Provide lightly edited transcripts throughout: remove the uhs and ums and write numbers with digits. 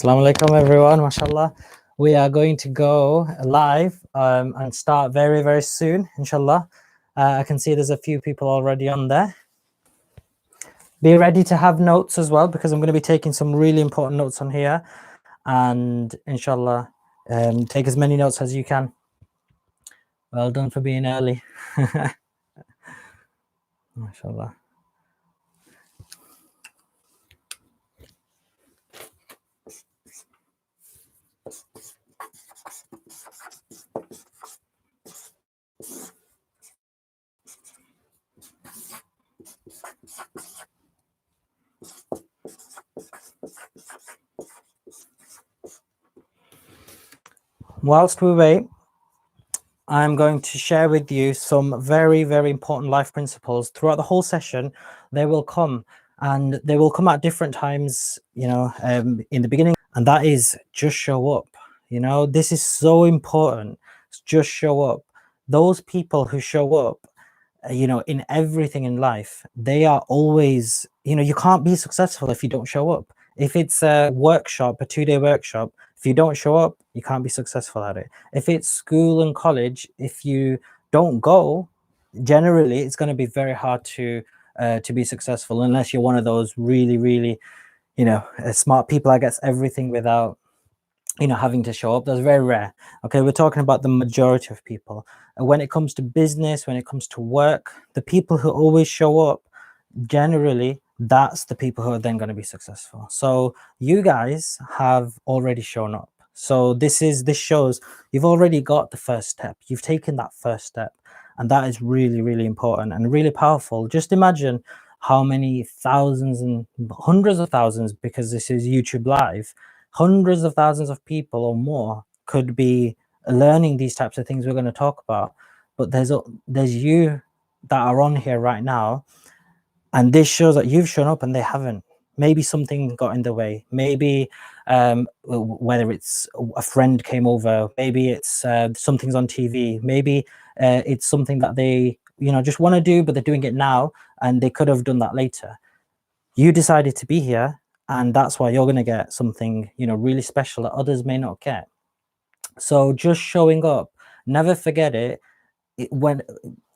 Assalamu alaikum everyone, mashallah. We are going to go live and start very, very soon, inshallah. I can see there's a few people already on there. Be ready to have notes as well, because I'm going to be taking some really important notes on here. And inshallah, take as many notes as you can. Well done for being early. Mashallah. Whilst we wait, I'm going to share with you some very, very important life principles throughout the whole session. They will come, and they will come at different times, you know, in the beginning, and that is just show up. You know, this is so important. Just show up. Those people who show up, you know, in everything in life, they are always, you know, you can't be successful if you don't show up. If it's a workshop, a 2-day workshop, if you don't show up, you can't be successful at it. If it's school and college, if you don't go, generally it's going to be very hard to be successful, unless you're one of those really, really, you know, smart people that gets everything without, you know, having to show up. That's very rare. Okay, we're talking about the majority of people. And when it comes to business, when it comes to work, the people who always show up, generally that's the people who are then going to be successful. So you guys have already shown up. So this shows you've already got the first step. You've taken that first step, and that is really, really important and really powerful. Just imagine how many thousands and hundreds of thousands, because this is YouTube live, hundreds of thousands of people or more could be learning these types of things we're going to talk about. But there's you that are on here right now, and this shows that you've shown up and they haven't. Maybe something got in the way. Maybe whether it's a friend came over, maybe it's something's on TV, maybe it's something that they, you know, just want to do, but they're doing it now and they could have done that later. You decided to be here, and that's why you're going to get something, you know, really special that others may not get. So just showing up, never forget it. When,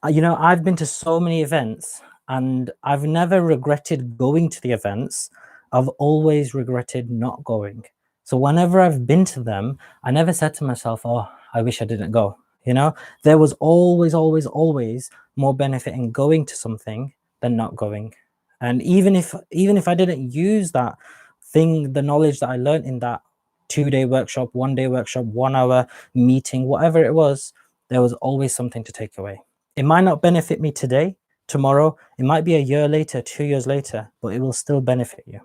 you know, I've been to so many events and I've never regretted going to the events. I've always regretted not going. So whenever I've been to them, I never said to myself, oh, I wish I didn't go. You know, there was always, always, always more benefit in going to something than not going. And even if I didn't use that thing, the knowledge that I learned in that 2-day workshop, 1-day workshop, 1-hour meeting, whatever it was, there was always something to take away. It might not benefit me today, tomorrow, it might be a year later, 2 years later, but it will still benefit you.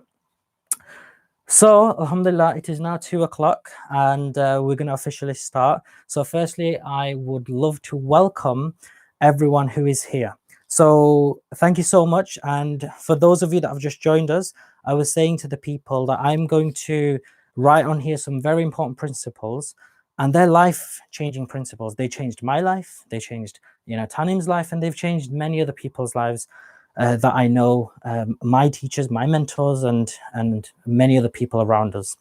So alhamdulillah, it is now 2 o'clock and we're going to officially start. So firstly, I would love to welcome everyone who is here. So thank you so much. And for those of you that have just joined us, I was saying to the people that I'm going to write on here some very important principles, and they're life-changing principles. They changed my life, they changed, you know, Tanim's life, and they've changed many other people's lives that I know, my teachers, my mentors, and many other people around us.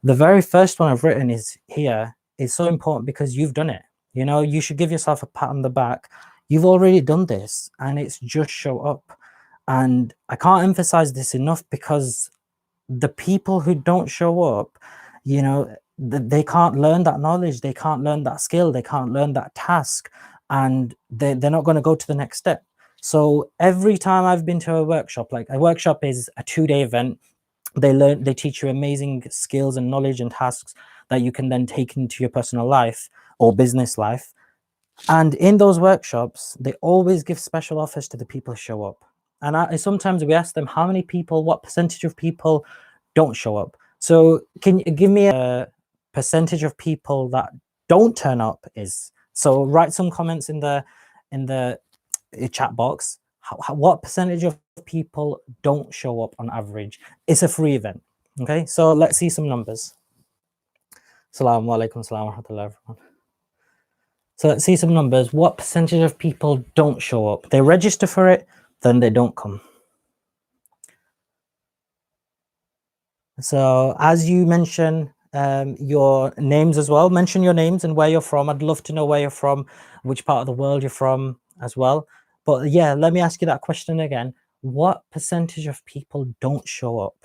The very first one I've written is so important because you've done it. You know, you should give yourself a pat on the back. You've already done this, and it's just show up. And I can't emphasize this enough, because the people who don't show up, you know, they can't learn that knowledge, they can't learn that skill, they can't learn that task, and they're not going to go to the next step. So every time I've been to a workshop, like a workshop is a 2-day event, they teach you amazing skills and knowledge and tasks that you can then take into your personal life or business life. And in those workshops, they always give special offers to the people who show up. And sometimes we ask them, how many people, what percentage of people don't show up? So can you give me a percentage of people that don't turn up is? So write some comments in the chat box. What percentage of people don't show up on average? It's a free event. Okay, so let's see some numbers. Assalamu alaikum, assalamu rahmatullah, everyone. So let's see some numbers. What percentage of people don't show up? They register for it, then they don't come. So as you mention your names as well, mention your names and where you're from. I'd love to know where you're from, which part of the world you're from as well. But yeah, let me ask you that question again. What percentage of people don't show up?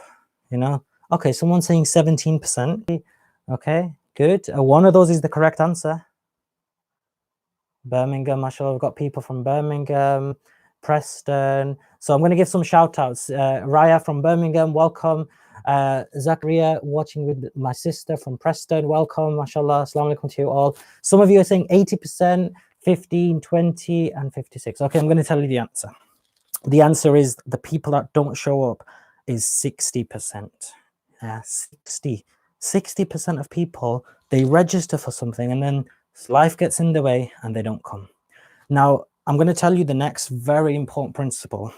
You know, okay, someone's saying 17%. Okay, good. One of those is the correct answer. Birmingham, mashallah, we've got people from Birmingham, Preston. So I'm going to give some shout outs. Raya from Birmingham, welcome. Zakaria watching with my sister from Preston, welcome, mashallah, assalamu alaikum to you all. Some of you are saying 80%, 15, 20, and 56. Okay, I'm going to tell you the answer. The answer is the people that don't show up is 60%. 60% of people, they register for something and then life gets in the way and they don't come. Now, I'm going to tell you the next very important principle.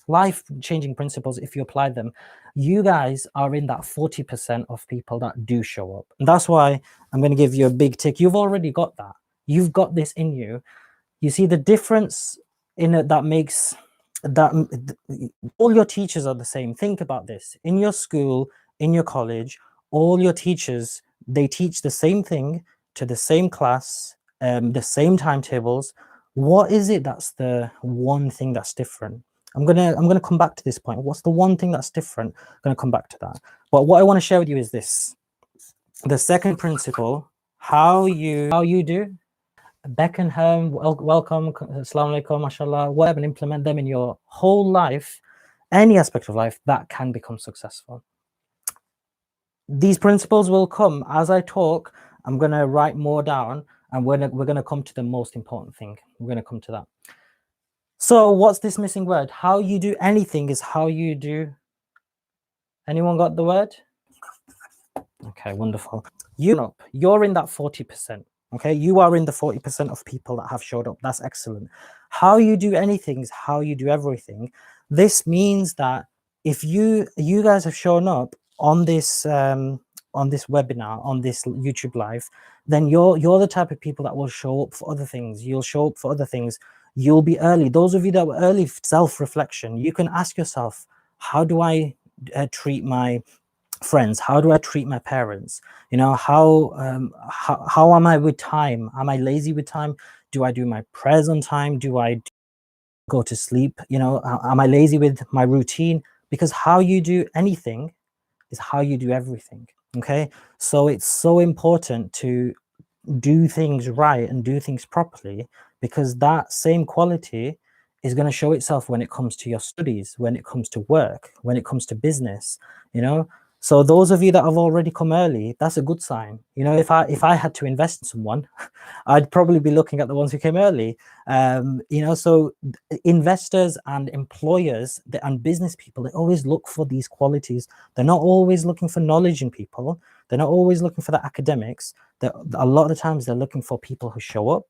Life-changing principles, if you apply them, you guys are in that 40% of people that do show up. And that's why I'm going to give you a big tick. You've already got that. You've got this in you. You see the difference in it that makes that all your teachers are the same. Think about this. In your school, in your college, all your teachers, they teach the same thing to the same class, the same timetables. What is it that's the one thing that's different? I'm gonna come back to this point. What's the one thing that's different? I'm gonna come back to that. But what I want to share with you is this. The second principle, how you do. Beckenham, welcome, assalamu alaikum, mashallah, whatever, and implement them in your whole life, any aspect of life, that can become successful. These principles will come as I talk. I'm going to write more down and we're going to come to the most important thing. We're going to come to that. So what's this missing word? How you do anything is how you do. Anyone got the word? Okay, wonderful. You're in that 40%. Okay, you are in the 40% of people that have showed up. That's excellent. How you do anything is how you do everything. This means that if you guys have shown up on this webinar, on this YouTube live, then you're the type of people that will show up for other things. You'll show up for other things. You'll be early. Those of you that were early, self-reflection. You can ask yourself, how do I treat my friends? How do I treat my parents? You know, how am I with time? Am I lazy with time? Do I do my prayers on time? Do I go to sleep? You know, am I lazy with my routine? Because how you do anything is how you do everything. Okay, so it's so important to do things right and do things properly, because that same quality is going to show itself when it comes to your studies, when it comes to work, when it comes to business, you know. So those of you that have already come early, that's a good sign. You know, if I had to invest in someone, I'd probably be looking at the ones who came early. You know, so investors and employers and business people, they always look for these qualities. They're not always looking for knowledge in people. They're not always looking for the academics. A lot of the times they're looking for people who show up,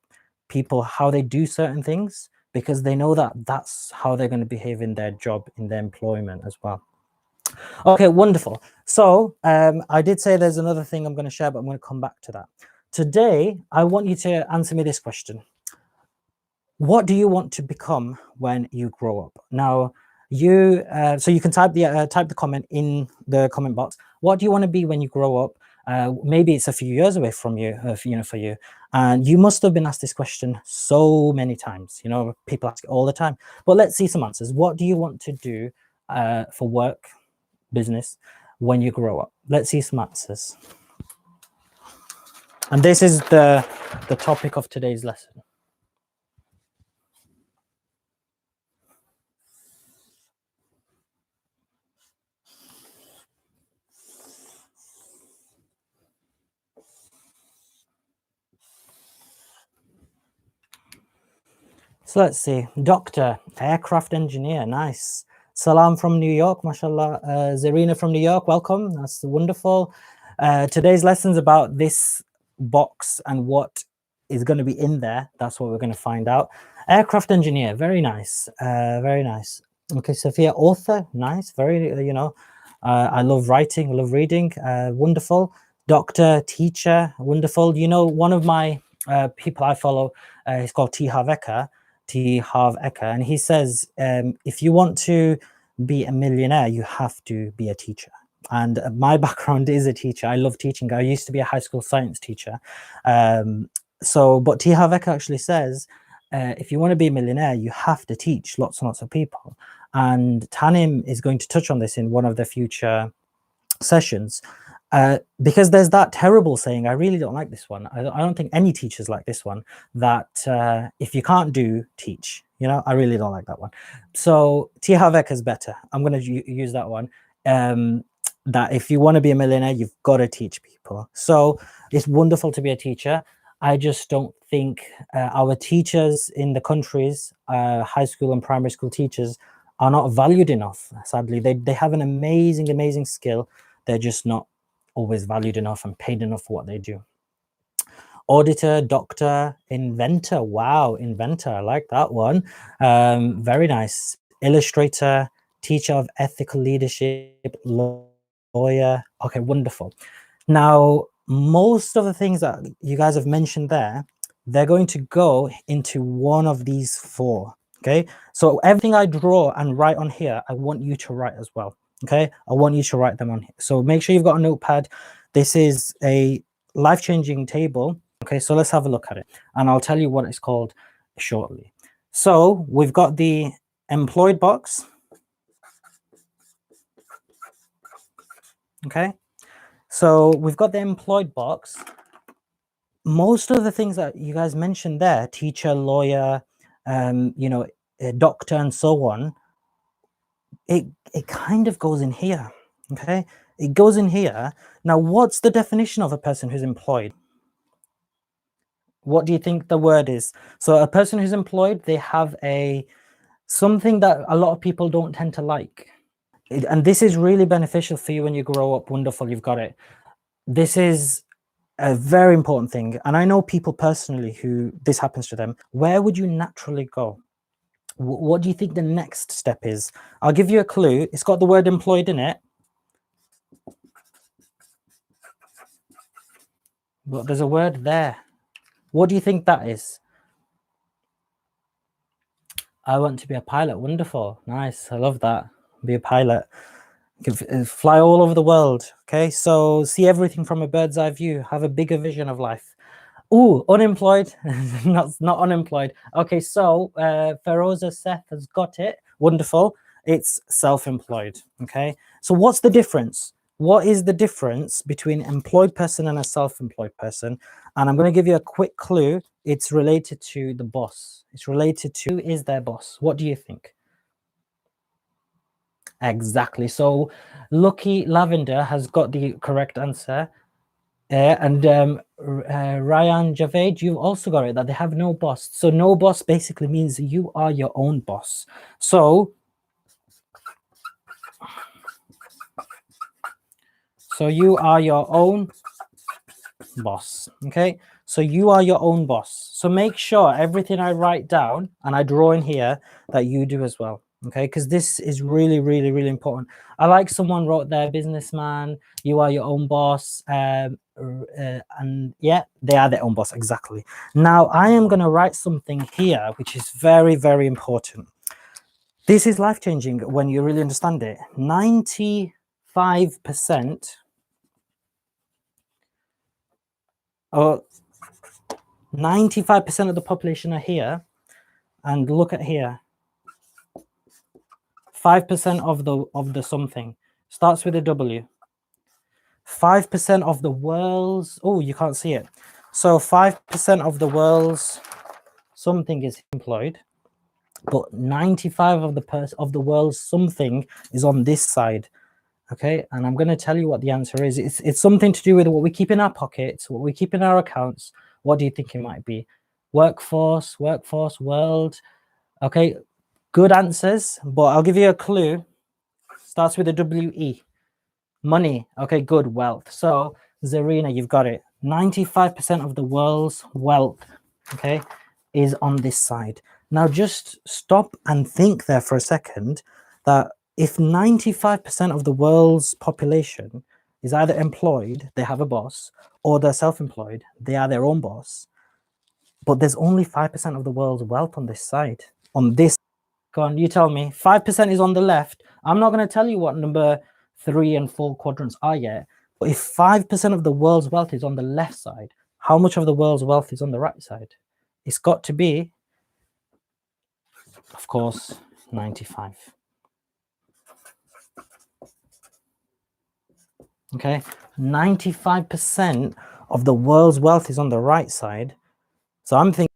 people, how they do certain things, because they know that that's how they're going to behave in their job, in their employment as well. Okay, wonderful. So I did say there's another thing I'm going to share, but I'm going to come back to that. Today, I want you to answer me this question. What do you want to become when you grow up? Now, so you can type the comment in the comment box. What do you want to be when you grow up? Maybe it's a few years away from you, you know, for you. And you must have been asked this question so many times. You know, people ask it all the time. But let's see some answers. What do you want to do for work, business, when you grow up? Let's see some answers. And this is the topic of today's lesson. So let's see. Doctor, aircraft engineer, nice. Salam from New York, mashallah. Zarina from New York, welcome. That's wonderful. Today's lesson's about this box and what is going to be in there. That's what we're going to find out. Aircraft engineer, very nice. Very nice. Okay, Sophia, author, nice. Very, you know, I love writing, I love reading. Wonderful. Doctor, teacher, wonderful. You know, one of my people I follow, he's called T. Harv Eker, and he says, if you want to be a millionaire, you have to be a teacher. And my background is a teacher. I love teaching. I used to be a high school science teacher. But T. Harv Eker actually says, if you want to be a millionaire, you have to teach lots and lots of people. And Tanim is going to touch on this in one of the future sessions, because there's that terrible saying, I really don't like this one. I don't think any teachers like this one, that if you can't do, teach. You know, I really don't like that one. So T. Harv Eker is better. I'm going to use that one. That if you want to be a millionaire, you've got to teach people. So it's wonderful to be a teacher. I just don't think our teachers in the countries, high school and primary school teachers, are not valued enough. Sadly, they have an amazing skill. They're just not always valued enough and paid enough for what they do. Auditor, doctor, inventor. Wow, inventor. I like that one. Very nice. Illustrator, teacher of ethical leadership, lawyer. Okay, wonderful. Now, most of the things that you guys have mentioned there, they're going to go into one of these four. Okay, so everything I draw and write on here, I want you to write as well. Okay, I want you to write them on here. So make sure you've got a notepad. This is a life-changing table. Okay, so let's have a look at it, and I'll tell you what it's called shortly. So we've got the employed box. Okay, so we've got the employed box. Most of the things that you guys mentioned there, teacher, lawyer, you know, a doctor, and so on, it kind of goes in here. Okay, it goes in here. Now, what's the definition of a person who's employed? What do you think the word is? So a person who's employed, they have something that a lot of people don't tend to like. And this is really beneficial for you when you grow up. Wonderful, you've got it. This is a very important thing. And I know people personally who this happens to them. Where would you naturally go? What do you think the next step is? I'll give you a clue. It's got the word employed in it. But there's a word there. What do you think that is? I want to be a pilot. Wonderful. Nice. I love that. Be a pilot. You can fly all over the world. Okay, so see everything from a bird's eye view. Have a bigger vision of life. Oh, unemployed. not unemployed. Okay, so Feroza Seth has got it. Wonderful. It's self-employed. Okay, so what's the difference? What is the difference between an employed person and a self-employed person? And I'm going to give you a quick clue. It's related to the boss. It's related to who is their boss. What do you think? Exactly. So Lucky Lavender has got the correct answer. And Ryan Javed, you've also got it, that they have no boss. So no boss basically means you are your own boss. So you are your own boss. Okay, so you are your own boss. So make sure everything I write down and I draw in here that you do as well. Okay, because this is really important. I like someone wrote there, businessman, you are your own boss. And yeah, they are their own boss. Exactly. Now I am going to write something here which is very important. This is life-changing when you really understand it. 95% or 95% of the population are here, and look at here, 5% of the something starts with a W. 5% of the world's, oh, you can't see it. So 5% of the world's something is employed, but 95 of the world's something is on this side. Okay, and I'm going to tell you what the answer is. It's something to do with what we keep in our pockets, what we keep in our accounts. What do you think it might be? Workforce, world. Okay, good answers, but I'll give you a clue. Starts with a W-E. Money. Okay, good. Wealth. So Zarina, you've got it. 95% of the world's wealth, okay, is on this side. Now just stop and think there for a second that if 95% of the world's population is either employed, they have a boss, or they're self-employed, they are their own boss, but there's only 5% of the world's wealth on this side. On this, go on, you tell me. 5% is on the left. I'm not going to tell you what number 3 and 4 quadrants are yet. But if 5% of the world's wealth is on the left side, how much of the world's wealth is on the right side? It's got to be, of course, 95. Okay, 95% of the world's wealth is on the right side. So I'm thinking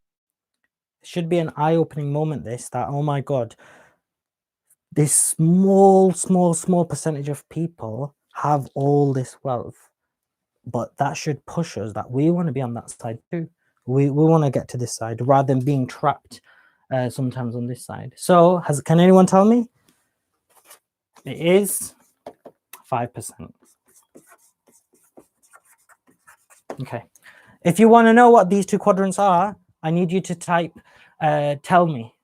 it should be an eye-opening moment, this, that, oh my God, this small percentage of people have all this wealth. But that should push us that we want to be on that side too. We want to get to this side rather than being trapped sometimes on this side. So can anyone tell me? It is 5%. Okay. If you want to know what these two quadrants are, I need you to type tell me.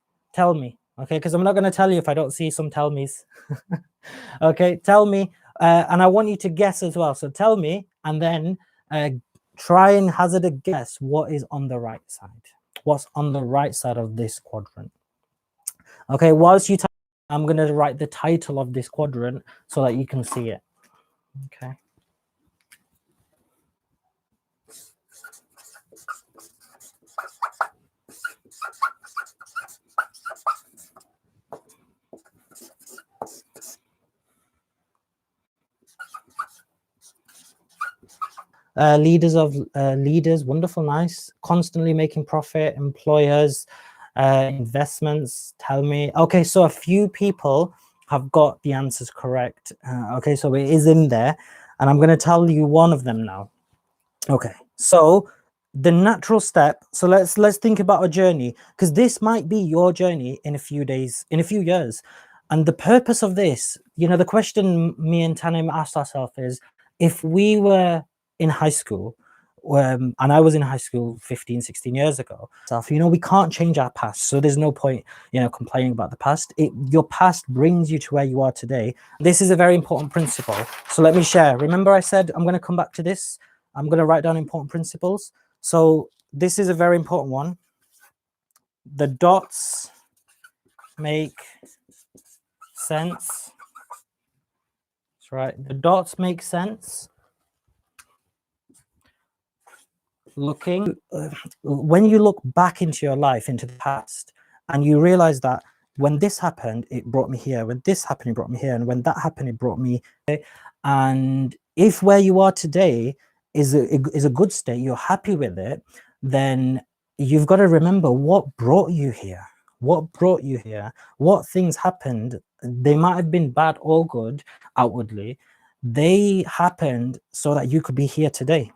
Okay, because I'm not going to tell you if I don't see some tell me's. Okay, tell me. And I want you to guess as well. So tell me, and then try and hazard a guess what is on the right side. What's on the right side of this quadrant? Okay, whilst you type, I'm going to write the title of this quadrant so that you can see it. Okay. Leaders, wonderful, nice, constantly making profit, employers, investments, tell me. Okay, so a few people have got the answers correct. Okay, so it is in there, and I'm going to tell you one of them now. Okay, so the natural step, so let's think about a journey, because this might be your journey in a few days, in a few years. And the purpose of this, you know, the question me and Tanim asked ourselves is, if we were in high school, and I was in high school 15, 16 years ago, you know, we can't change our past. So there's no point, you know, complaining about the past. Your past brings you to where you are today. This is a very important principle. So let me share. Remember I said I'm going to come back to this. I'm going to write down important principles. So this is a very important one. The dots make sense. That's right. The dots make sense. When you look back into your life, into the past, and you realize that when this happened, it brought me here. When this happened, it brought me here. And when that happened, it brought me here. And if where you are today is a good state, you're happy with it, then you've got to remember what brought you here. What brought you here? What things happened? They might have been bad or good outwardly. They happened so that you could be here today.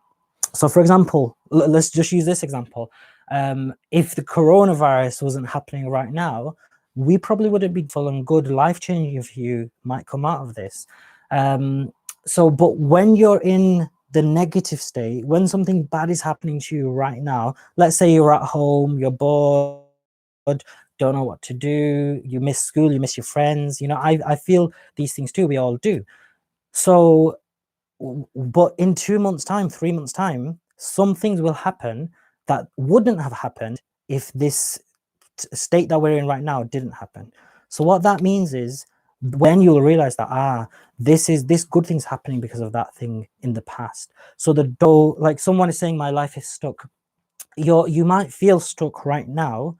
So for example, let's just use this example. If the coronavirus wasn't happening right now, we probably wouldn't be full and good, life-changing for you might come out of this. But when you're in the negative state, when something bad is happening to you right now, let's say you're at home, you're bored, don't know what to do, you miss school, you miss your friends, you know, I feel these things too, we all do. So, but in 2 months' time, 3 months' time, some things will happen that wouldn't have happened if this state that we're in right now didn't happen. So what that means is when you'll realize that, this good thing's happening because of that thing in the past. So like someone is saying, my life is stuck. You might feel stuck right now.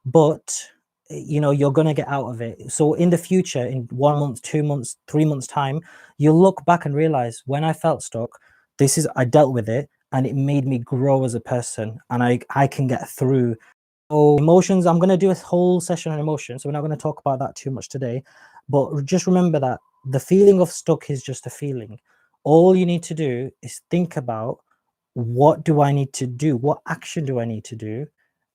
But you know, you're going to get out of it. So in the future, in 1 month, 2 months, 3 months time, you'll look back and realize when I felt stuck, I dealt with it and it made me grow as a person, and I can get through. So emotions, I'm going to do a whole session on emotions, so we're not going to talk about that too much today, but just remember that the feeling of stuck is just a feeling. All you need to do is think about, what do I need to do? What action do I need to do?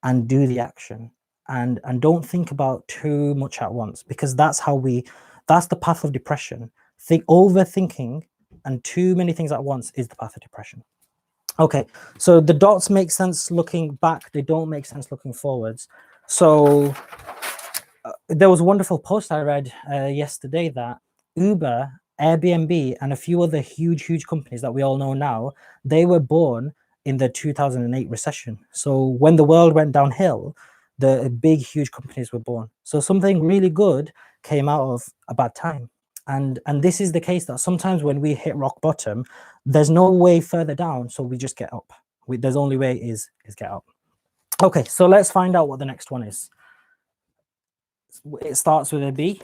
And do the action. And don't think about too much at once, because that's the path of depression. Overthinking and too many things at once is the path of depression. Okay, so the dots make sense looking back, they don't make sense looking forwards. So there was a wonderful post I read yesterday that Uber, Airbnb, and a few other huge companies that we all know now, they were born in the 2008 recession. So when the world went downhill, the big, huge companies were born. So something really good came out of a bad time. And this is the case that sometimes when we hit rock bottom, there's no way further down, so we just get up. There's only way is get up. Okay, so let's find out what the next one is. It starts with a B.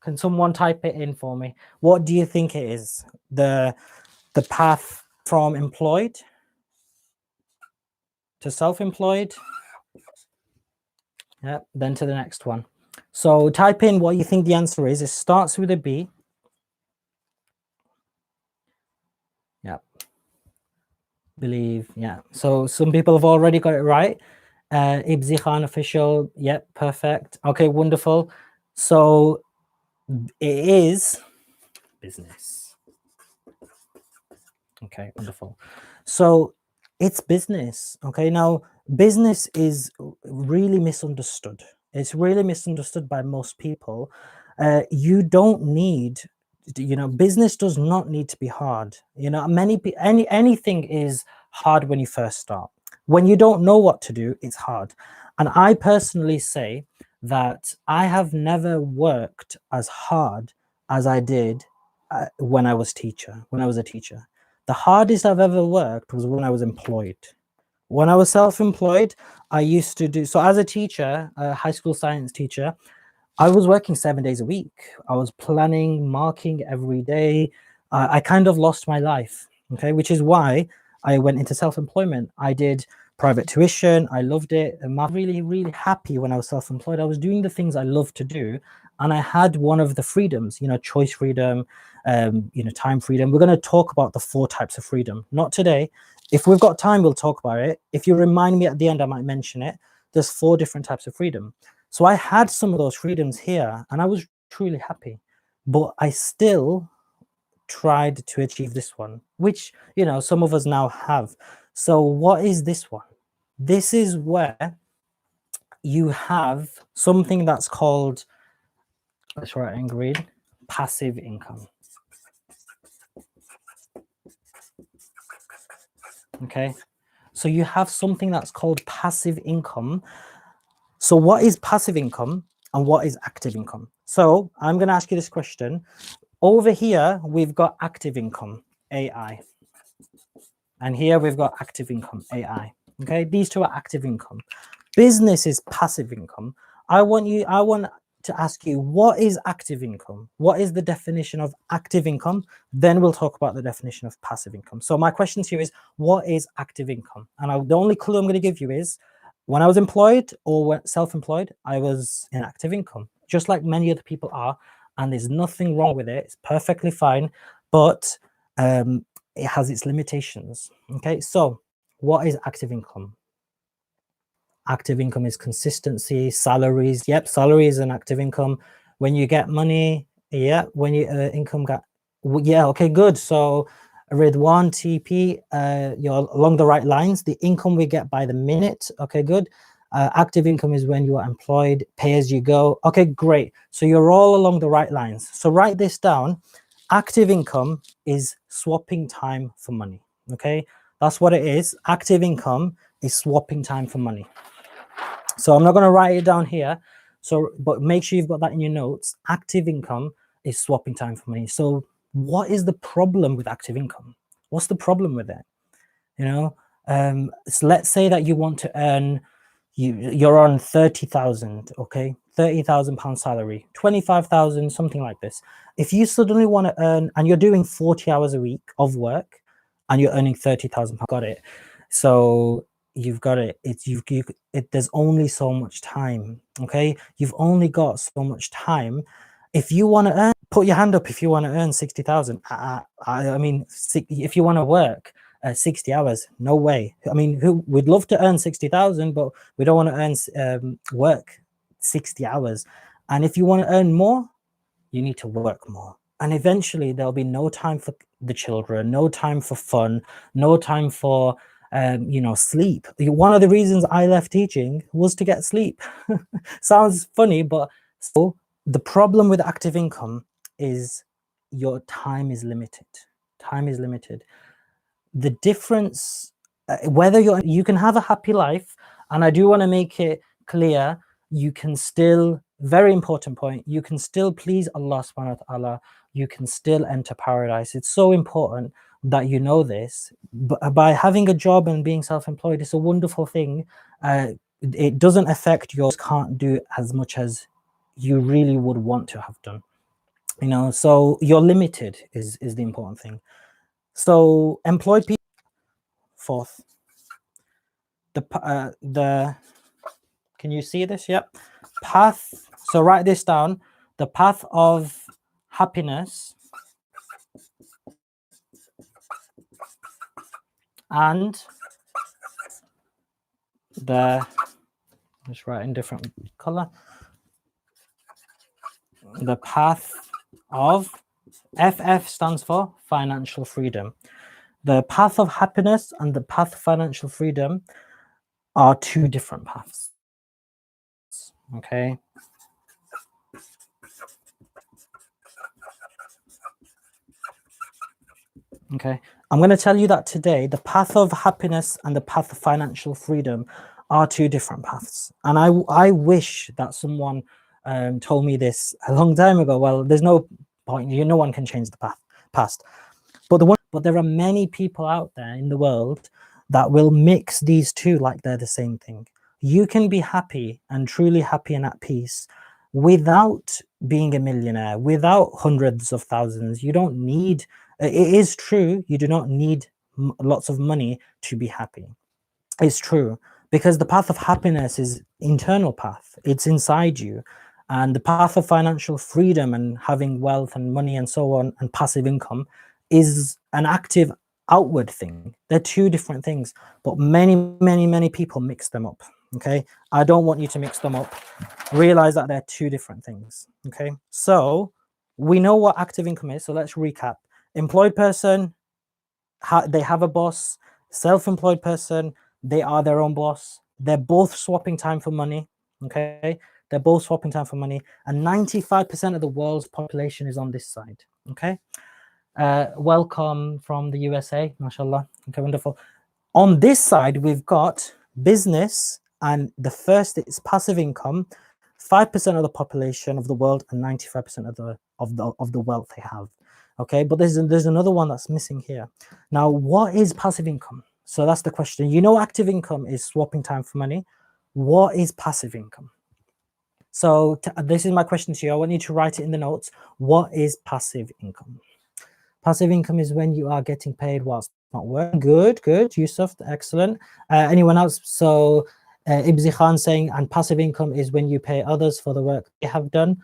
Can someone type it in for me? What do you think it is? The path from employed to self-employed. Yeah, then to the next one. So type in what you think the answer is. It starts with a B. Yeah. Believe. Yeah. So some people have already got it right. Ibzi Khan official. Yep, perfect. Okay, wonderful. So it is business. Okay, wonderful. So it's business. Okay, now business is really misunderstood. It's really misunderstood by most people. You don't need, business does not need to be hard. Anything is hard when you first start. When you don't know what to do, it's hard. And I personally say that I have never worked as hard as I did when I was a teacher. The hardest I've ever worked was when I was employed. When I was self-employed, I used to do, so as a teacher, a high school science teacher, I was working 7 days a week. I was planning, marking every day. I kind of lost my life, okay, which is why I went into self-employment. I did private tuition. I loved it. And I'm really, really happy when I was self-employed. I was doing the things I love to do. And I had one of the freedoms, choice freedom, time freedom. We're going to talk about the 4 types of freedom. Not today. If we've got time, we'll talk about it. If you remind me at the end, I might mention it. There's 4 different types of freedom. So I had some of those freedoms here and I was truly happy, but I still tried to achieve this one, which, some of us now have. So what is this one? This is where you have something that's called, let's write in green, passive income. Okay. So you have something that's called passive income. So what is passive income and what is active income? So I'm going to ask you this question. Over here, we've got active income, AI. And here we've got active income, AI. Okay, these two are active income. Business is passive income. I want to ask you, what is active income? What is the definition of active income? Then we'll talk about the definition of passive income. So my question to you is, what is active income? And the only clue I'm going to give you is, when I was employed or self-employed, I was in active income, just like many other people are. And there's nothing wrong with it. It's perfectly fine. But it has its limitations. Okay, so what is active income? Active income is consistency, salaries. Yep, salary is an active income. When you get money, yeah, when you income got, yeah, okay, good. So Ridwan, TP, you're along the right lines. The income we get by the minute. Okay, good. Active income is when you are employed, pay as you go. Okay, great. So you're all along the right lines. So write this down. Active income is swapping time for money. Okay, that's what it is. Active income is swapping time for money. So I'm not going to write it down here. So, but make sure you've got that in your notes. Active income is swapping time for money. So what is the problem with active income? What's the problem with it? So let's say that you want to earn, you're on 30,000, okay? 30,000 pound salary, 25,000, something like this. If you suddenly want to earn, and you're doing 40 hours a week of work and you're earning 30,000, got it. So you've got it. There's only so much time, okay? You've only got so much time. If you want to earn, put your hand up if you want to earn 60,000. I mean, if you want to work 60 hours, no way. I mean, we'd love to earn 60,000, but we don't want to earn work 60 hours. And if you want to earn more, you need to work more. And eventually there'll be no time for the children, no time for fun, no time for sleep. One of the reasons I left teaching was to get sleep. Sounds funny, but so the problem with active income is your time is limited. Time is limited. The difference, whether you can have a happy life, and I do want to make it clear you can still, very important point, you can still please Allah subhanahu wa ta'ala, you can still enter paradise. It's so important that you know this. But by having a job and being self-employed, it's a wonderful thing. It doesn't affect your, can't do as much as you really would want to have done, you know, so you're limited is the important thing. So employed people, fourth, the can you see this? Yep. Path. So write this down. The path of happiness and the, let's write in different color. The path of, FF stands for financial freedom. The path of happiness and the path of financial freedom are two different paths. Okay. Okay. I'm going to tell you that today, the path of happiness and the path of financial freedom are two different paths. And I wish that someone told me this a long time ago. Well, there's no point. No one can change the past. But there are many people out there in the world that will mix these two like they're the same thing. You can be happy and truly happy and at peace without being a millionaire, without hundreds of thousands. You don't need, it is true, you do not need lots of money to be happy. It's true, because the path of happiness is internal path. It's inside you. And the path of financial freedom and having wealth and money and so on and passive income is an active outward thing. They're two different things, but many people mix them up. Okay, I don't want you to mix them up. Realize that they're two different things. Okay, so we know what active income is. So let's recap. Employed person, they have a boss. Self-employed person, they are their own boss. They're both swapping time for money. Okay, they're both swapping time for money, and 95% of the world's population is on this side. Okay, welcome from the USA, mashallah. Okay, wonderful. On this side, we've got business, and the first is passive income. 5% of the population of the world and 95% of the wealth they have. Okay, but there's another one that's missing here. Now, what is passive income? So that's the question. You know, active income is swapping time for money. What is passive income? So this is my question to you. I want you to write it in the notes. What is passive income? Passive income is when you are getting paid whilst not working. Good, Yusuf, excellent. Anyone else? So Ibzi Khan saying, and passive income is when you pay others for the work they have done.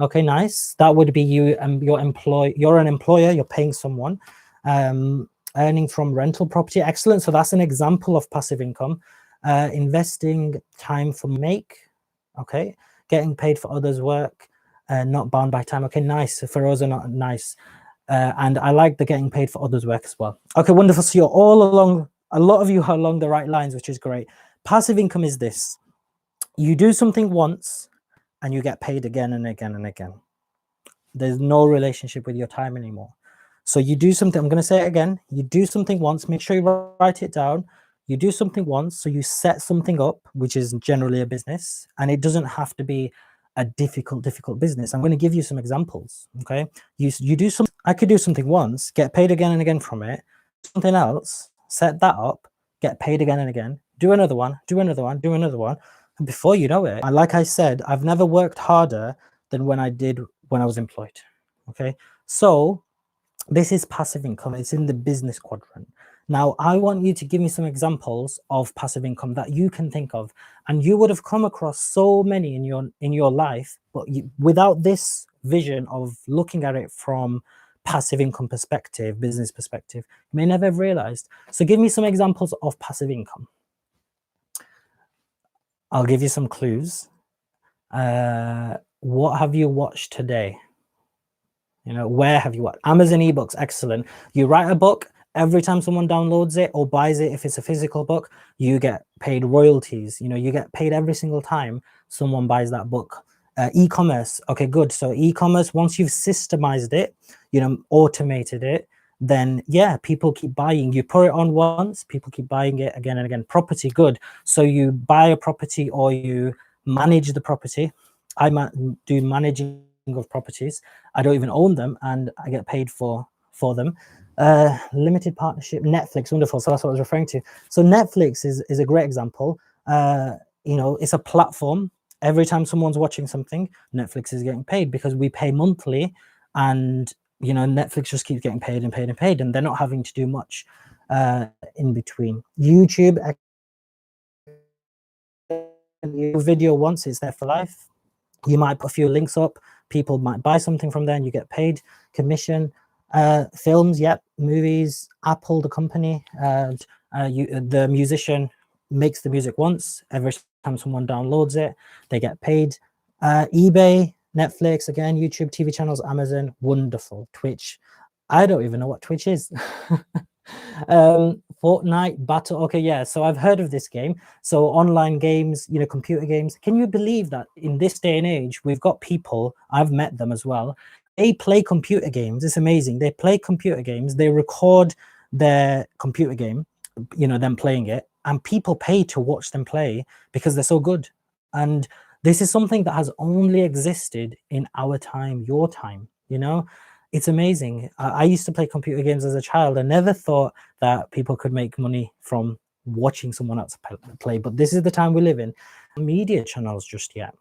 Okay, nice. That would be you and you're an employer, you're paying someone. Earning from rental property, excellent. So that's an example of passive income. Investing time for make, okay. Getting paid for others' work, not bound by time. Okay, nice. For us, are not nice. And I like the getting paid for others' work as well. Okay, wonderful. So you're all along, a lot of you are along the right lines, which is great. Passive income is this. You do something once and you get paid again and again and again. There's no relationship with your time anymore. So you do something, I'm going to say it again. You do something once, make sure you write it down. You do something once, so you set something up, which is generally a business, and it doesn't have to be a difficult business. I'm going to give you some examples. Okay, you do something. I could do something once, get paid again and again from it. Something else, set that up, get paid again and again. Do another one, do another one, do another one, and before you know it, and like I said, I've never worked harder than when I was employed. Okay, so this is passive income. It's in the business quadrant. Now, I want you to give me some examples of passive income that you can think of, and you would have come across so many in your life, but without this vision of looking at it from passive income perspective, business perspective, you may never have realized. So give me some examples of passive income. I'll give you some clues. What have you watched today? You know, where have you watched? Amazon ebooks, excellent. You write a book, every time someone downloads it or buys it, if it's a physical book, you get paid royalties. You know, you get paid every single time someone buys that book. E-commerce, okay, good. So e-commerce, once you've systemized it, you know, automated it, then yeah, people keep buying. You put it on once, people keep buying it again and again. Property, good. So you buy a property or you manage the property. I do managing of properties. I don't even own them, and I get paid for them. Limited partnership, Netflix, wonderful. So that's what I was referring to. So Netflix is a great example. It's a platform. Every time someone's watching something, Netflix is getting paid because we pay monthly, and Netflix just keeps getting paid and paid and paid, and they're not having to do much in between. YouTube, video once, it's there for life. You might put a few links up, people might buy something from there, and you get paid commission. Films, yep, movies, Apple, the company, the musician makes the music once. Every time someone downloads it, they get paid. eBay, Netflix, again, YouTube, TV channels, Amazon, wonderful. Twitch, I don't even know what Twitch is. Fortnite, Battle. Okay, yeah, so I've heard of this game. So online games, computer games. Can you believe that in this day and age, we've got people, I've met them as well, they play computer games. It's amazing. They play computer games, they record their computer game, them playing it, and people pay to watch them play because they're so good. And this is something that has only existed in our time, your time, It's amazing. I used to play computer games as a child. I never thought that people could make money from watching someone else play, but this is the time we live in. Media channels just yet.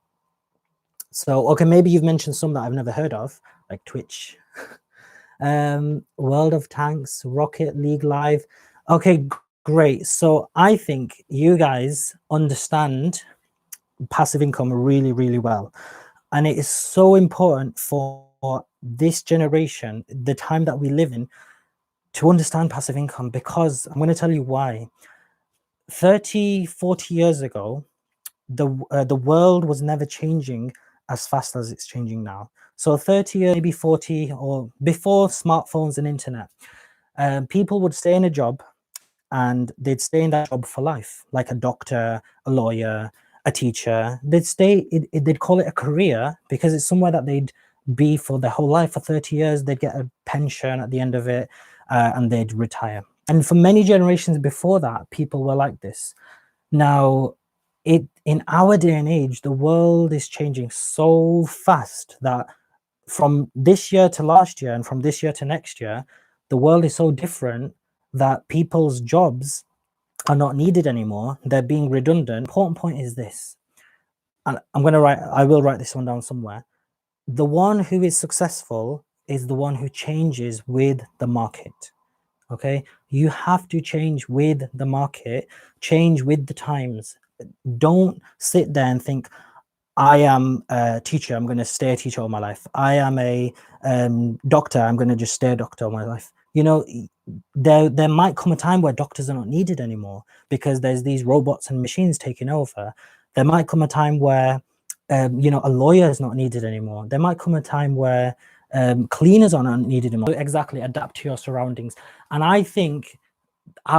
So, okay, maybe you've mentioned some that I've never heard of, like Twitch, World of Tanks, Rocket League Live. Okay, great. So I think you guys understand passive income really, really well. And it is so important for this generation, the time that we live in, to understand passive income, because I'm going to tell you why. 30, 40 years ago, the world was never changing as fast as it's changing now. So 30 years, maybe 40, or before smartphones and internet, people would stay in a job and they'd stay in that job for life, like a doctor, a lawyer, a teacher. They'd call it a career because it's somewhere that they'd be for their whole life. For 30 years, they'd get a pension at the end of it, and they'd retire. And for many generations before that, people were like this. Now, in our day and age, the world is changing so fast that from this year to last year and from this year to next year, the world is so different that people's jobs are not needed anymore. They're being redundant. Important point is this, and I will write this one down somewhere. The one who is successful is the one who changes with the market. Okay, you have to change with the market, change with the times. Don't sit there and think, I am a teacher, I'm going to stay a teacher all my life. I am a doctor, I'm going to just stay a doctor all my life. There might come a time where doctors are not needed anymore because there's these robots and machines taking over. There might come a time where a lawyer is not needed anymore. There might come a time where cleaners are not needed anymore. Exactly, adapt to your surroundings. And I think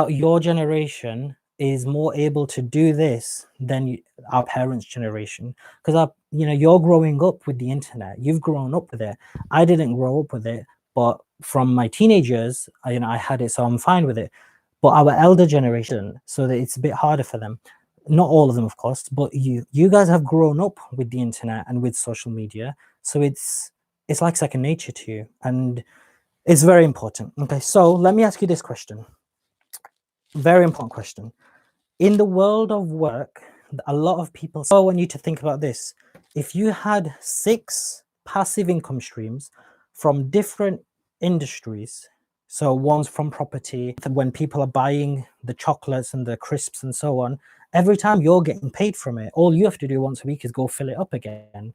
your generation is more able to do this than our parents' generation, because you're growing up with the internet. You've grown up with it. I didn't grow up with it, but from my teenage years, I had it, so I'm fine with it. But our elder generation, so that it's a bit harder for them. Not all of them, of course, but you guys have grown up with the internet and with social media, so it's like second nature to you, and it's very important. Okay, so let me ask you this question. Very important question. In the world of work, a lot of people, so I want you to think about this. If you had 6 passive income streams from different industries, so one's from property, when people are buying the chocolates and the crisps and so on, every time you're getting paid from it, all you have to do once a week is go fill it up again.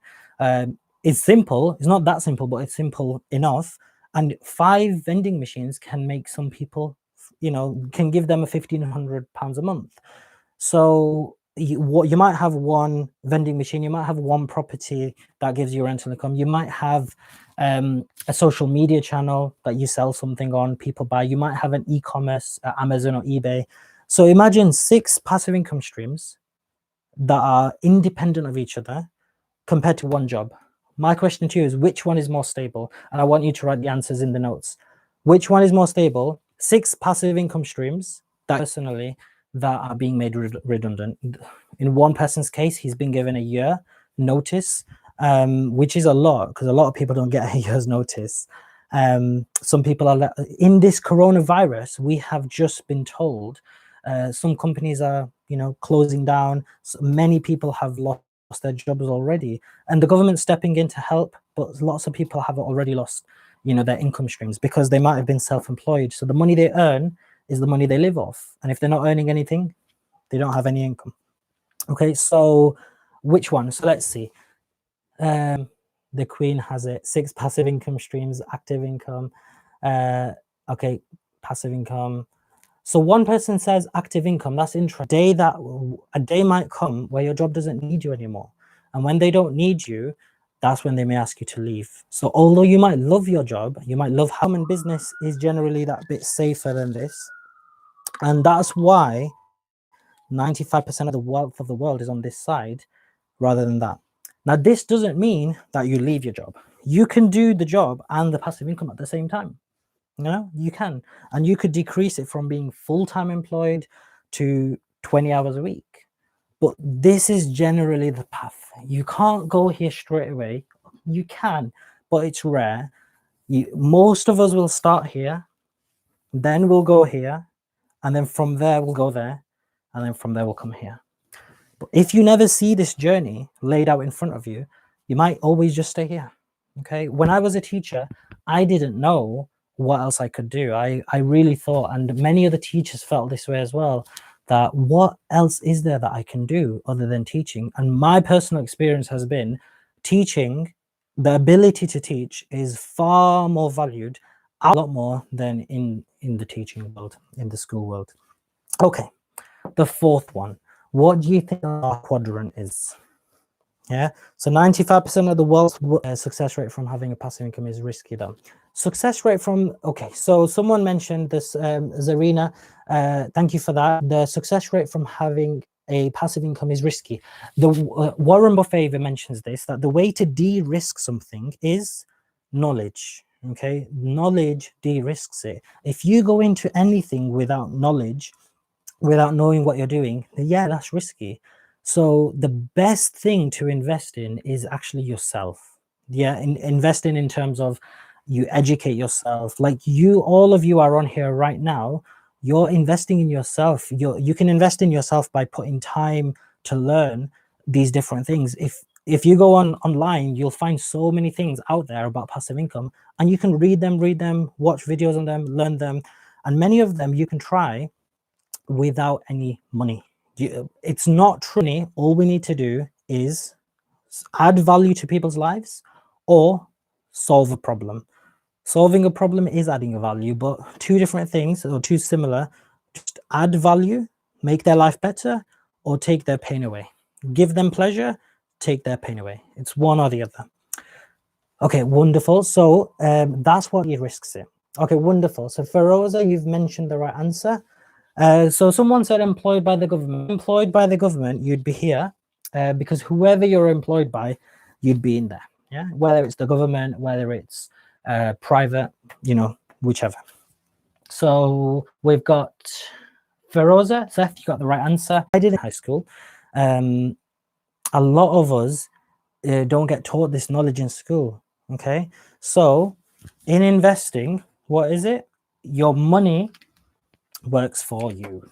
It's simple. It's not that simple, but it's simple enough. And 5 vending machines can make some people, can give them £1,500 a month. So you might have one vending machine, you might have one property that gives you rental income, you might have a social media channel that you sell something on, people buy, you might have an e-commerce, Amazon or eBay. So imagine 6 passive income streams that are independent of each other compared to one job. My question to you is, which one is more stable? And I want you to write the answers in the notes. Which one is more stable? 6 passive income streams that personally that are being made redundant. In one person's case, he's been given a year notice, which is a lot because a lot of people don't get a year's notice. Some people are in this coronavirus. We have just been told some companies are, closing down. So many people have lost their jobs already, and the government's stepping in to help. But lots of people have already lost, their income streams because they might have been self-employed. So the money they earn is the money they live off, and if they're not earning anything, they don't have any income. Okay, so which one? So let's see. The Queen has it. 6 passive income streams, active income. Okay, passive income. So one person says active income. That's interesting. A day might come where your job doesn't need you anymore, and when they don't need you, that's when they may ask you to leave. So although you might love your job, you might love how in business is generally that bit safer than this, and that's why 95% of the wealth of the world is on this side rather than that. Now, this doesn't mean that you leave your job. You can do the job and the passive income at the same time. You can. And you could decrease it from being full-time employed to 20 hours a week. But this is generally the path. You can't go here straight away. You can, but it's rare. Most of us will start here, then we'll go here, and then from there we'll go there, and then from there we'll come here. But if you never see this journey laid out in front of you, you might always just stay here. Okay. When I was a teacher, I didn't know what else I could do. I really thought, and many other teachers felt this way as well, that what else is there that I can do other than teaching? And my personal experience has been teaching, the ability to teach is far more valued, a lot more than in the teaching world, in the school world. Okay. The fourth one. What do you think our quadrant is? Yeah, so 95% of the world's success rate from having a passive income is risky though. Success rate from, okay, so someone mentioned this, Zarina, thank you for that. The success rate from having a passive income is risky. Warren Buffett even mentions this, that the way to de-risk something is knowledge. Okay, knowledge de-risks it. If you go into anything without knowledge, without knowing what you're doing, yeah, that's risky. So the best thing to invest in is actually yourself. Yeah, investing in terms of you educate yourself. Like all of you are on here right now. You're investing in yourself. You can invest in yourself by putting time to learn these different things. If you go online, you'll find so many things out there about passive income, and you can read them, watch videos on them, learn them, and many of them you can try without any money. It's not true. All we need to do is add value to people's lives or solve a problem. Solving a problem is adding a value, but two different things, or two similar. Just add value, make their life better, or take their pain away. Give them pleasure, take their pain away. It's one or the other. Okay, wonderful. So that's what he risks it. Okay, wonderful. So Feroza, you've mentioned the right answer. So someone said employed by the government. Employed by the government, you'd be here because whoever you're employed by, you'd be in there. Yeah, whether it's the government, whether it's private, whichever. So we've got Feroza. Seth, you got the right answer. I did in high school. A lot of us don't get taught this knowledge in school. Okay, so in investing, what is it? Your money works for you.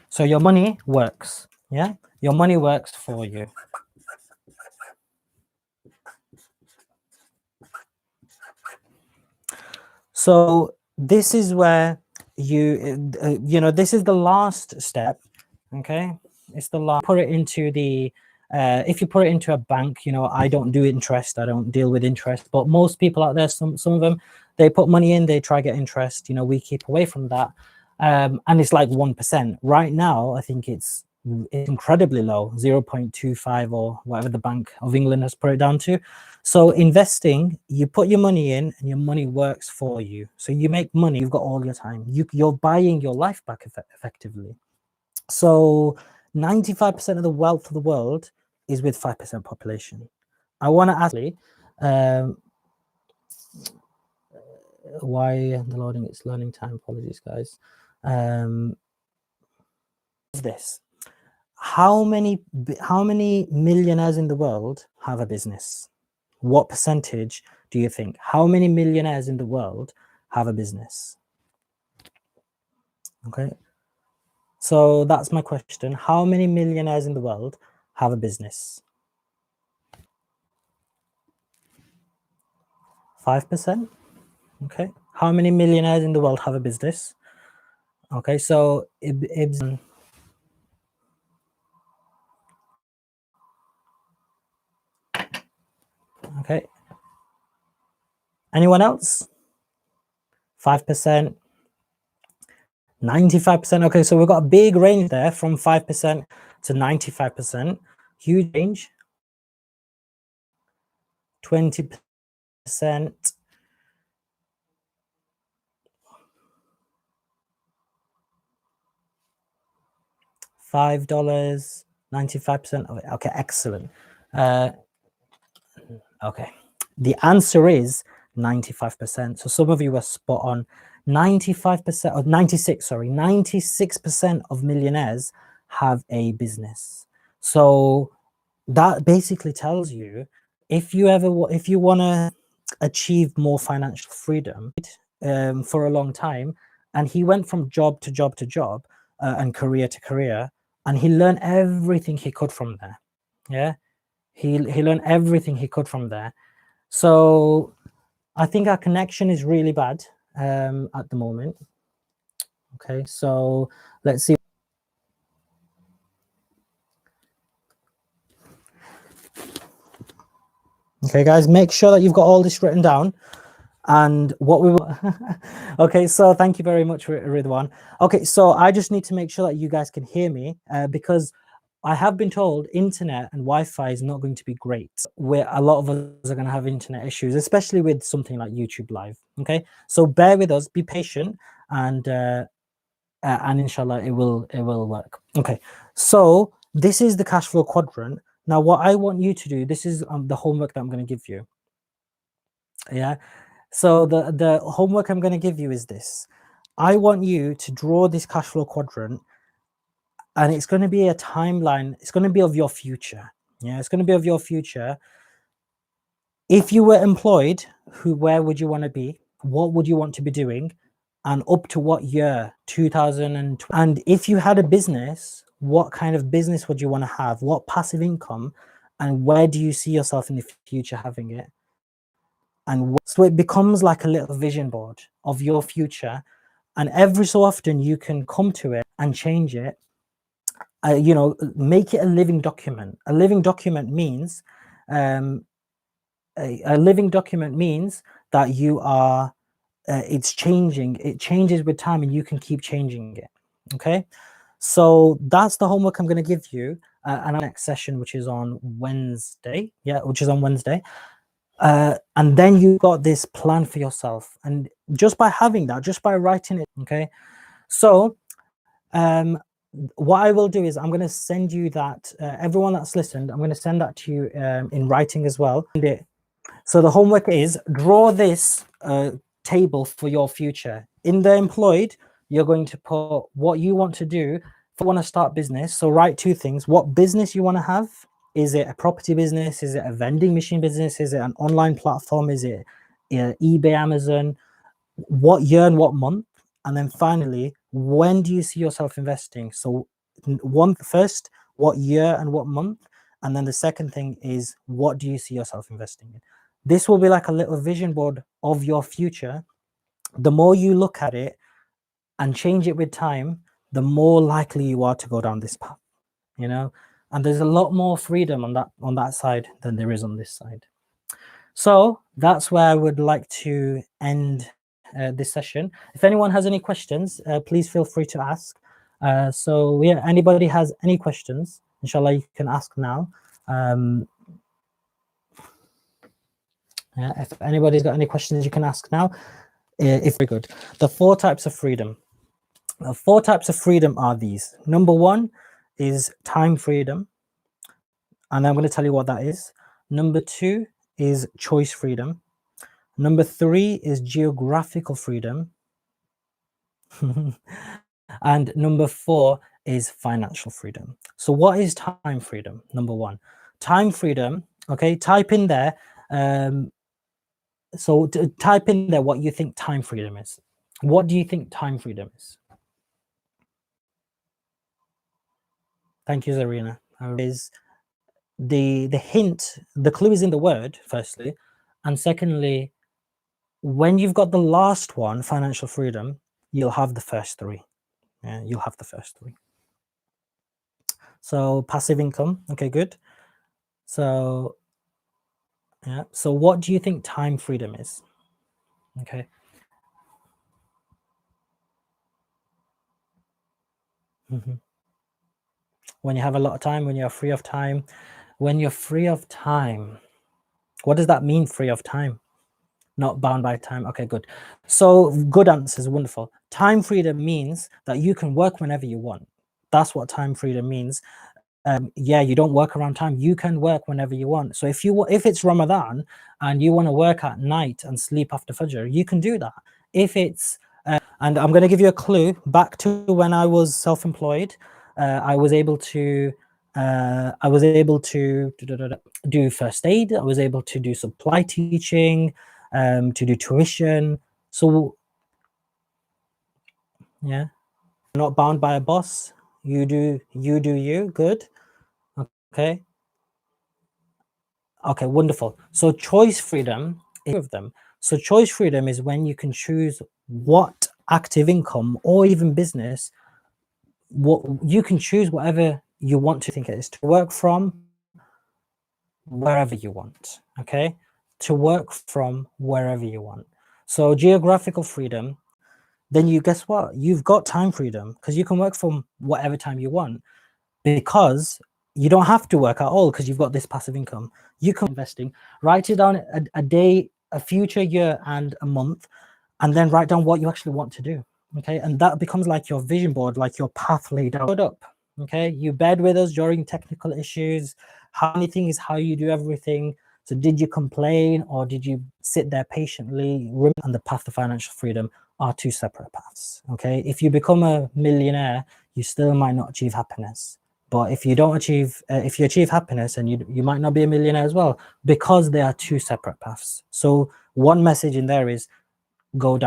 So your money works. Yeah, your money works for you. So this is where this is the last step. Okay, it's the last. Put it into the if you put it into a bank, I don't do interest, I don't deal with interest, but most people out there, some of them, they put money in, they try to get interest. We keep away from that, and it's like 1% right now. I think it's incredibly low, 0.25 or whatever the Bank of England has put it down to. So investing, you put your money in and your money works for you. So you make money, you've got all your time, you're buying your life back effectively. So 95% of the wealth of the world is with 5% population. I want to ask, why the loading? It's learning time. Apologies, guys. This. How many millionaires in the world have a business? What percentage do you think? How many millionaires in the world have a business? Okay. So that's my question. How many millionaires in the world have a business? 5%. Okay. How many millionaires in the world have a business? Okay. So okay. Anyone else? 5%. 95%. Okay, so we've got a big range there from 5% to 95%. Huge range. 20%. $5. 95% of it. Okay, excellent. Okay, the answer is 95%. So some of you were spot on. 95% or 96, sorry, 96% of millionaires have a business. So that basically tells you if you want to achieve more financial freedom for a long time, and he went from job to job to job and career to career, and he learned everything he could from there. Yeah, he learned everything he could from there. So I think our connection is really bad at the moment. Okay, so let's see. Okay, guys, make sure that you've got all this written down. And what we will okay, so thank you very much, Ridwan. Okay, so I just need to make sure that you guys can hear me because I have been told internet and Wi-Fi is not going to be great. Where a lot of us are going to have internet issues, especially with something like YouTube Live. Okay, so bear with us, be patient, and inshallah it will work. Okay, so this is the cash flow quadrant. Now, what I want you to do, this is the homework that I'm going to give you. Yeah. So the homework I'm going to give you is this. I want you to draw this cash flow quadrant, and it's going to be a timeline. It's going to be of your future. Yeah, it's going to be of your future. If you were employed, where would you want to be? What would you want to be doing? And up to what year? 2020. And if you had a business, what kind of business would you want to have? What passive income? And where do you see yourself in the future having it? And so it becomes like a little vision board of your future, and every so often you can come to it and change it. Make it a living document. A living document means a living document means that you are it's changing. It changes with time, and you can keep changing it. Okay, so that's the homework I'm going to give you, and our next session, which is on Wednesday. Yeah, which is on Wednesday. And then you got this plan for yourself, and just by having that, just by writing it. Okay, so what I will do is I'm going to send you that, everyone that's listened, I'm going to send that to you in writing as well. So the homework is draw this table for your future. In the employed, you're going to put what you want to do. If you want to start business, so write two things: what business you want to have. Is it a property business? Is it a vending machine business? Is it an online platform? Is it eBay, Amazon? What year and what month? And then finally, when do you see yourself investing? So first, what year and what month? And then the second thing is, what do you see yourself investing in? This will be like a little vision board of your future. The more you look at it and change it with time, the more likely you are to go down this path, and there's a lot more freedom on that side than there is on this side. So that's where I would like to end this session. If anyone has any questions, please feel free to ask. So yeah, anybody has any questions, inshallah, you can ask now. If anybody's got any questions, you can ask now. If we're good. The 4 types of freedom. The 4 types of freedom are these. Number 1 is time freedom, and I'm going to tell you what that is. Number 2 is choice freedom. Number 3 is geographical freedom. And number 4 is financial freedom. So what is time freedom? Number 1, time freedom. Okay, type in there. So type in there what you think time freedom is. What do you think time freedom is? Thank you, Zarina. Is the hint, the clue is in the word, firstly, and secondly, when you've got the last one, financial freedom, you'll have the first 3. Yeah, you'll have the first 3. So passive income. Okay, good. So yeah. So what do you think time freedom is? Okay. When you have a lot of time, when you're free of time. When you're free of time, what does that mean, free of time? Not bound by time. Okay, good. So good answers, wonderful. Time freedom means that you can work whenever you want. That's what time freedom means. Yeah, you don't work around time. You can work whenever you want. So if it's Ramadan and you want to work at night and sleep after Fajr, you can do that. If it's and I'm going to give you a clue. Back to when I was self-employed, I was able to do first aid. I was able to do supply teaching, to do tuition. So yeah, not bound by a boss. You do you. Good. Okay. Okay, wonderful. So choice freedom is of them. So choice freedom is when you can choose what active income or even business, what you can choose whatever you want to think it is, to work from wherever you want. Okay, to work from wherever you want. So geographical freedom, then you guess what? You've got time freedom because you can work from whatever time you want, because you don't have to work at all because you've got this passive income. You can investing, write it down a day, a future year, and a month, and then write down what you actually want to do. Okay, and that becomes like your vision board, like your path laid out. Up. Okay, you bear with us during technical issues. How anything is how you do everything. So did you complain or did you sit there patiently? And the path to financial freedom are 2 separate paths. Okay, if you become a millionaire, you still might not achieve happiness. But if you don't achieve, if you achieve happiness, and you might not be a millionaire as well, because they are 2 separate paths. So one message in there is go down